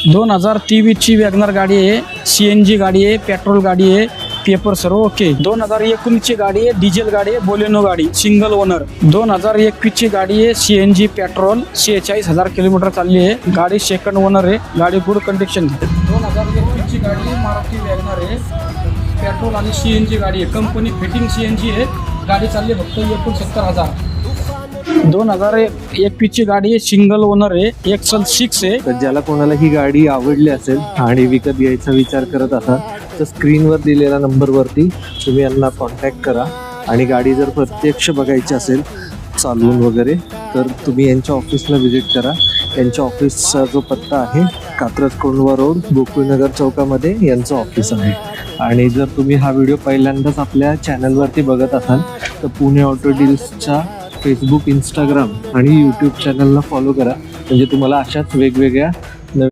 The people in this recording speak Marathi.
2023ची वॅगनर गाडी आहे, CNG गाडी आहे, पेट्रोल गाडी आहे, पेपर सर्व ओके. 2019ची गाडी आहे, डिझेल गाडी आहे, बोलेनो गाडी सिंगल ओनर. 2021ची गाडी आहे, CNG पेट्रोल, 46,000 किलोमीटर चालली आहे. गाडी सेकंड ओनर आहे, गाडी गुड कंडिशन. 2021ची गाडी मारुती वॅगनर आहे, पेट्रोल आणि CNG गाडी आहे, कंपनी फिटिंग CNG आहे. गाडी चालली फक्त 69,000. 2021ची गाडी आहे, सिंगल ओनर आहे, एक्सल 6 आहे. तर ज्याला कोणाला ही गाडी आवडली असेल आणि विकत घ्यायचा विचार करत असाल तर स्क्रीनवर दिलेल्या नंबरवरती तुम्ही यांना कॉन्टॅक्ट करा. आणि गाडी जर प्रत्यक्ष बघायची असेल चालवून वगैरे तर तुम्ही यांच्या ऑफिसला व्हिजिट करा. यांच्या ऑफिसचा जो पत्ता आहे कात्रज कोंढवा रोड, गोकुळनगर चौकामध्ये यांचं ऑफिस आहे. आणि जर तुम्ही हा व्हिडिओ पहिल्यांदाच आपल्या चॅनलवरती बघत असाल तर पुणे ऑटो डील्सच्या फेसबुक, इंस्टाग्राम आणि यूट्यूब चॅनलला फॉलो करा. म्हणजे तुम्हाला अशाच वेगवेगळ्या